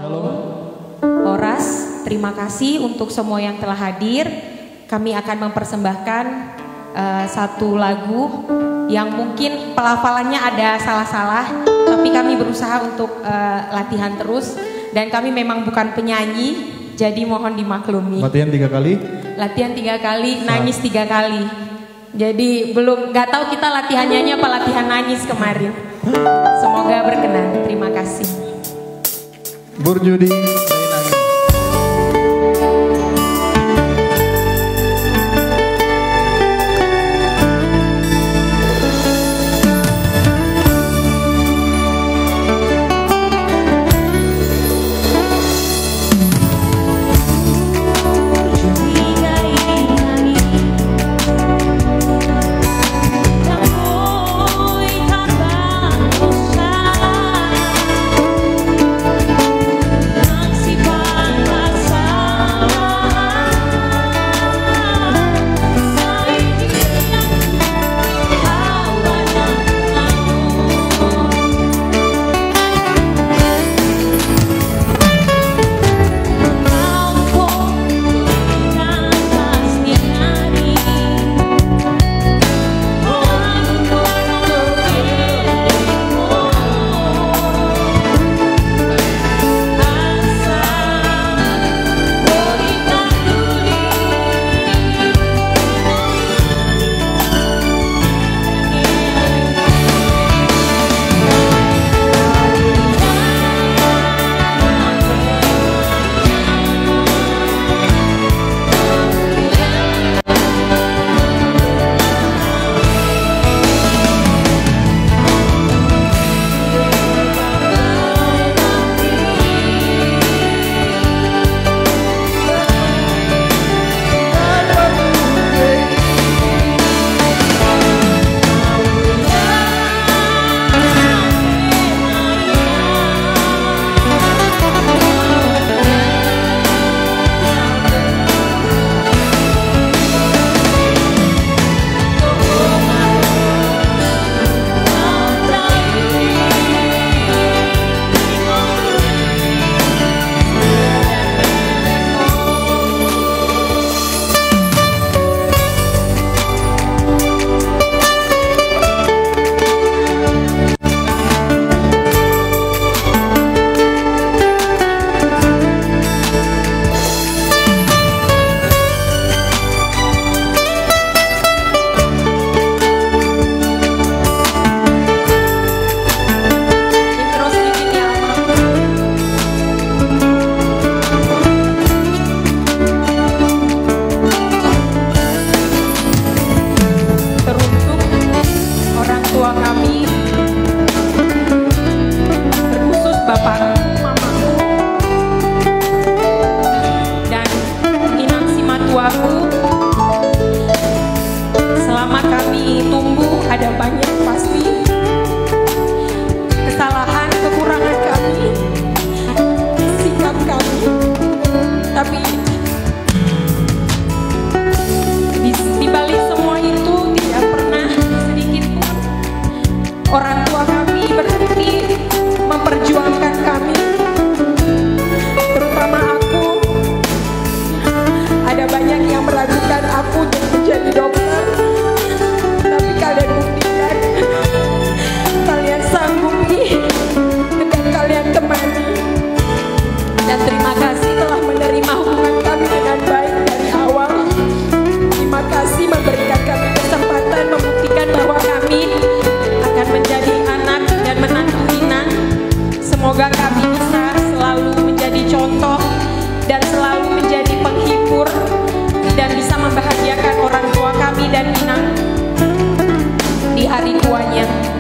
Shalom. Horas, terima kasih untuk semua yang telah hadir. Kami akan mempersembahkan satu lagu yang mungkin pelafalannya ada salah-salah, tapi kami berusaha untuk latihan terus. Dan kami memang bukan penyanyi, jadi mohon dimaklumi. Latihan 3 kali? Latihan 3 kali, nangis 3 kali. Jadi belum, nggak tahu kita latihan nyanyi apa latihan nangis kemarin. Semoga berkenan. Terima kasih. Burjudi. Ada banyak pasti kesalahan, kekurangan kami, sikap kami, tapi di balik semua itu tidak pernah sedikit pun orang tua kami berhenti memperjuangkan kami, terutama aku. Ada banyak yang meragukan aku untuk menjadi dokter, tapi kalian buktikan kalian sanggupi dan kalian temani. Dan terima kasih telah menerima hubungan kami dengan baik dari awal. Terima kasih memberikan kami kesempatan membuktikan bahwa kami akan menjadi anak dan menantu Inang. Semoga kami bisa selalu menjadi contoh dan selalu menjadi penghibur dan bisa membahagiakan orang tua kami dan Inang di hari tuanya.